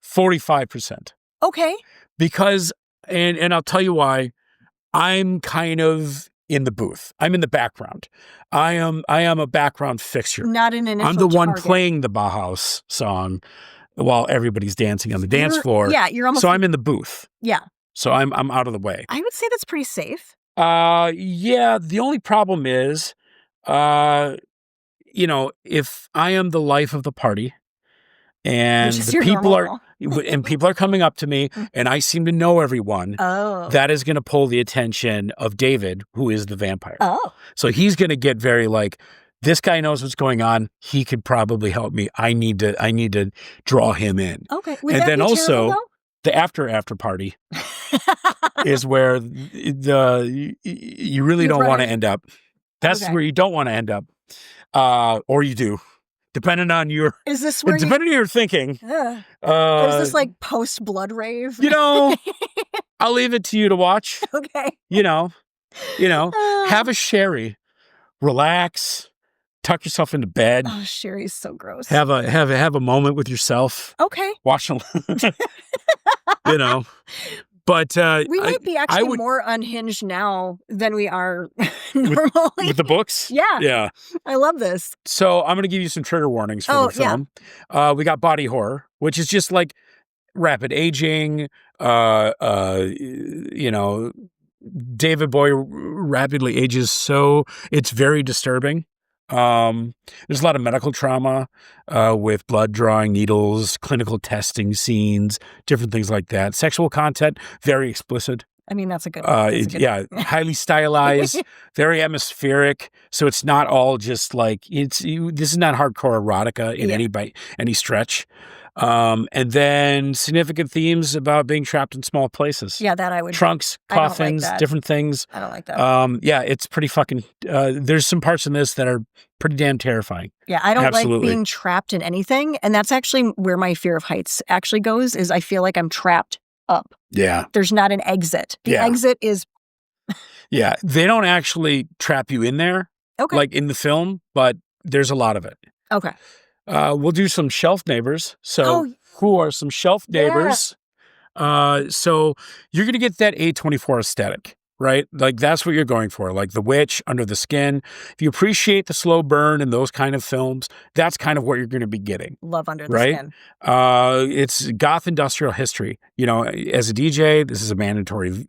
45%. Okay, because and I'll tell you why. I'm kind of in the booth. I'm in the background. I am a background fixture. Not an initial. I'm the one target. playing the Bauhaus song while everybody's dancing on the dance floor. Yeah, you're almost. So I'm in the booth. Yeah. So I'm out of the way. I would say that's pretty safe. Yeah. The only problem is, if I am the life of the party, and the people are coming up to me, and I seem to know everyone. Oh, that is going to pull the attention of David, who is the vampire. Oh, so he's going to get very like, this guy knows what's going on. He could probably help me. I need to draw him in. Okay, and then also. The after party is where you really don't want to end up. That's where you don't want to end up, or you do, depending on your. Is this where depending on your thinking? Or is this like post blood rave? I'll leave it to you to watch. Okay. Have a sherry, relax. Tuck yourself into bed. Oh, sherry's so gross. Have a moment with yourself. Okay. Watch But we might be actually more unhinged now than we are normally with the books. Yeah. I love this. So I'm going to give you some trigger warnings for the film. Yeah. We got body horror, which is just like rapid aging. David Bowie rapidly ages, so it's very disturbing. There's a lot of medical trauma with blood drawing, needles, clinical testing scenes, different things like that. Sexual content, very explicit. I mean, that's a good highly stylized, very atmospheric. So it's not all just like this is not hardcore erotica in any stretch. And then significant themes about being trapped in small places. Yeah, that I would. Trunks, coffins, different things. I don't like that. Yeah, it's pretty fucking. There's some parts in this that are pretty damn terrifying. Yeah, I don't like being trapped in anything, and that's actually where my fear of heights actually goes. Is I feel like I'm trapped up. Yeah, there's not an exit. The exit is. Yeah, they don't actually trap you in there. Okay. Like in the film, but there's a lot of it. Okay. We'll do some shelf neighbors. So who are some shelf neighbors? Yeah. So you're going to get that A24 aesthetic, right? Like that's what you're going for. Like The Witch, Under the Skin. If you appreciate the slow burn and those kind of films, that's kind of what you're going to be getting. Love Under the Skin. It's goth industrial history. As a DJ, this is a mandatory,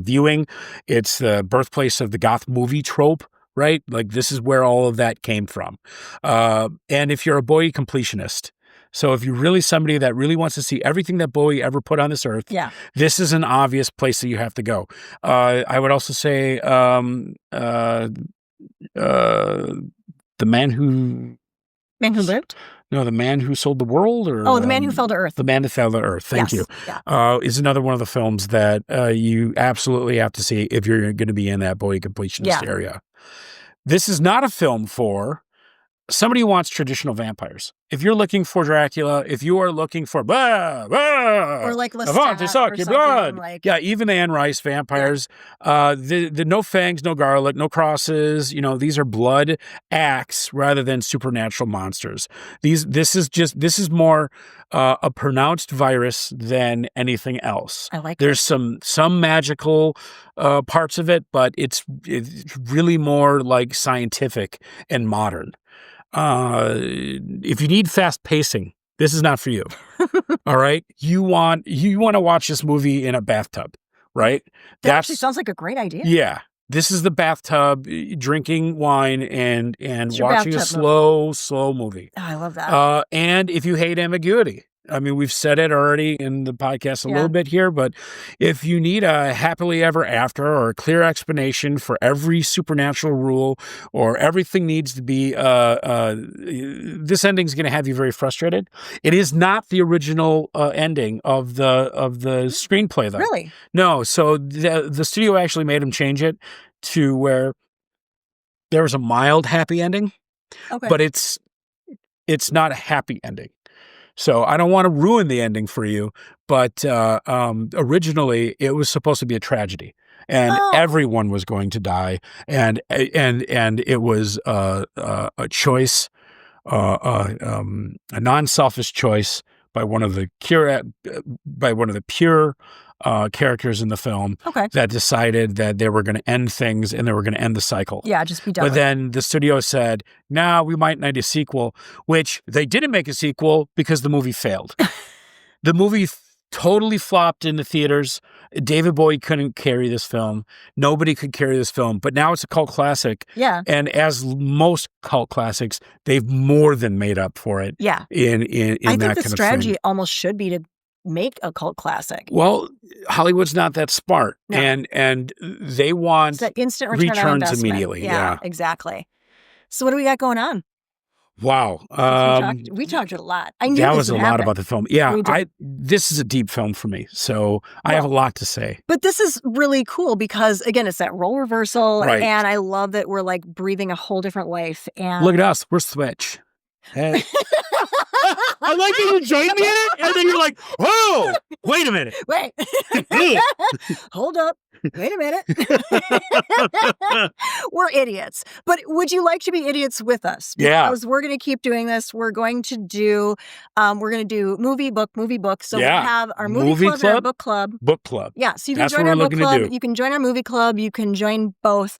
viewing. It's the birthplace of the goth movie trope. Right? Like this is where all of that came from. And if you're a Bowie completionist, so if you're really somebody that really wants to see everything that Bowie ever put on this earth, this is an obvious place that you have to go. I would also say the man who lived? No, the man who sold the world, or the man who fell to earth. The man that fell to earth. Thank you. Yeah. Is another one of the films that you absolutely have to see if you're going to be in that Bowie completionist area. This is not a film for somebody who wants traditional vampires. If you're looking for Dracula, if you are looking for or like Lestat to suck your blood, even the Anne Rice vampires, the no fangs, no garlic, no crosses. These are blood acts rather than supernatural monsters. This is more a pronounced virus than anything else. I like. There's some magical parts of it, but it's really more like scientific and modern. If you need fast pacing, This is not for you. All right. You want to watch this movie in a bathtub, right? That actually sounds like a great idea. Yeah. This is the bathtub, drinking wine and watching a slow movie. Oh, I love that. And if you hate ambiguity, I mean, we've said it already in the podcast a little bit here, but if you need a happily ever after or a clear explanation for every supernatural rule or everything needs to be, this ending is going to have you very frustrated. It is not the original ending of the screenplay, though. Really? No. So the studio actually made him change it to where there was a mild happy ending, but it's not a happy ending. So I don't want to ruin the ending for you, but originally it was supposed to be a tragedy, and everyone was going to die, and it was a choice, a non-selfish choice by one of the pure characters in the film that decided that they were going to end things and they were going to end the cycle. Yeah, just be done. But then the studio said, "Nah, we might need a sequel," which they didn't make a sequel because the movie failed. The movie totally flopped in the theaters. David Bowie couldn't carry this film. Nobody could carry this film. But now it's a cult classic. Yeah. And as most cult classics, they've more than made up for it. Yeah. In I think that the kind of thing. strategy almost should be to make a cult classic. Well, Hollywood's not that smart, No. and they want it's that instant return on returns investment. immediately. Yeah, exactly. So what do we got going on? Wow, we talked a lot. I knew that this was a would lot happen. about the film. Yeah, this is a deep film for me, so I have a lot to say. But this is really cool because again, it's that role reversal, Right. and I love that we're like breathing a whole different life. And Look at us, we're Switch. Hey. I like that you joined me in it, and then you're like, "Whoa, wait a minute, wait, hold up, wait a minute." We're idiots, but would you like to be idiots with us? Because we're going to keep doing this. We're going to do, movie book. So we have our movie club and our book club. Book club. Yeah, so you can join our book club. You can join our movie club. You can join both.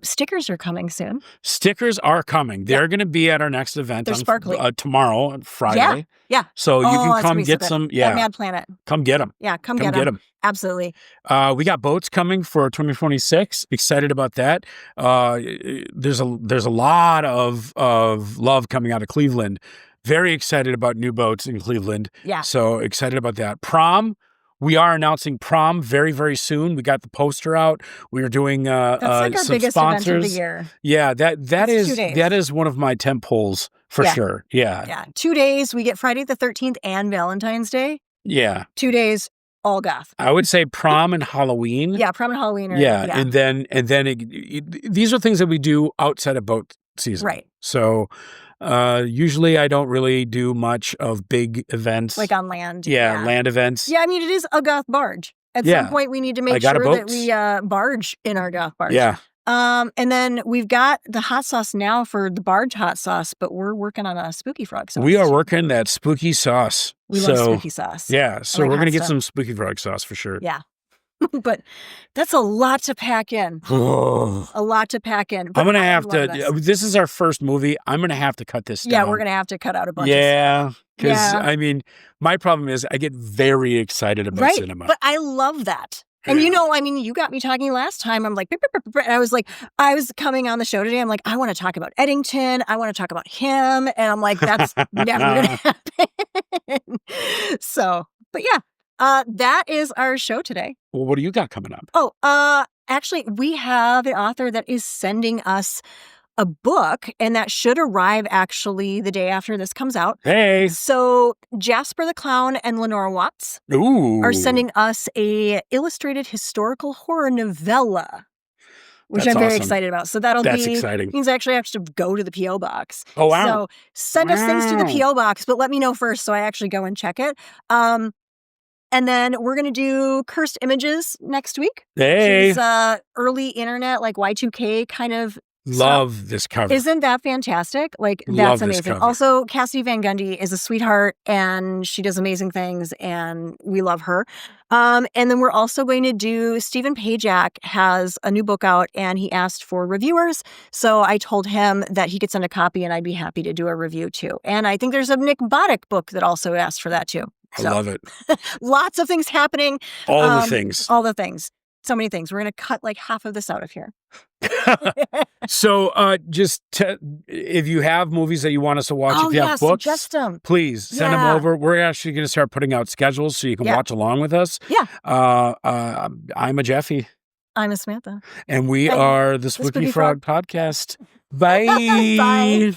Stickers are coming soon. Stickers are coming. They're going to be at our next event. They're sparkly. Tomorrow on Friday. Yeah. So you can come get some. Yeah. Mad Planet. Come get them. Yeah, come get them. Absolutely. We got boats coming for 2026. Excited about that. There's a lot of love coming out of Cleveland. Very excited about new boats in Cleveland. Yeah. So excited about that. Prom. We are announcing prom very, very soon. We got the poster out. We are doing that's like our some biggest sponsors. event of the year. Yeah, that is one of my tent poles for sure. Yeah. Yeah. 2 days. We get Friday the 13th and Valentine's Day. Yeah. 2 days, all goth. I would say prom and Halloween. Yeah, prom and Halloween. And then these are things that we do outside of boat season. Right. So usually I don't really do much of big events. Like on land. Yeah, land events. Yeah, I mean, it is a goth barge. At some point, we need to make sure that we barge in our goth barge. Yeah. And then we've got the hot sauce now for the barge hot sauce, but we're working on a spooky frog sauce. We are working that spooky sauce. We love spooky sauce. Yeah, so we're going to get some spooky frog sauce for sure. Yeah. But that's a lot to pack in. A lot to pack in. I'm going to have to, this is our first movie. I'm going to have to cut this down. Yeah, we're going to have to cut out a bunch of stuff. Because, I mean, my problem is I get very excited about cinema. But I love that. And you got me talking last time. I'm like, and I was coming on the show today. I'm like, I want to talk about Eddington. I want to talk about him. And I'm like, that's never going to happen. So, but yeah, that is our show today. Well, what do you got coming up? Oh, actually, we have an author that is sending us a book, and that should arrive actually the day after this comes out. Hey. So Jasper the Clown and Lenora Watts are sending us a illustrated historical horror novella, which I'm very excited about. So that's exciting. Means I actually have to go to the P.O. box. Oh, wow. So send us things to the P.O. box, but let me know first so I actually go and check it. And then we're going to do Cursed Images next week. Hey. Which is early internet, like Y2K kind of Love this cover. Isn't that fantastic? Like, that's amazing. Also, Cassidy Van Gundy is a sweetheart, and she does amazing things, and we love her. And then we're also going to do, Stephen Pajak has a new book out, and he asked for reviewers. So I told him that he could send a copy, and I'd be happy to do a review too. And I think there's a Nick Boddick book that also asked for that too. I love it. Lots of things happening. All the things. All the things. So many things. We're going to cut like half of this out of here. So if you have movies that you want us to watch, if you have books, suggest them. Please send them over. We're actually going to start putting out schedules so you can watch along with us. Yeah. I'm a Jeffy. I'm a Samantha. And we are the Spooky Frog Podcast. Bye. Bye.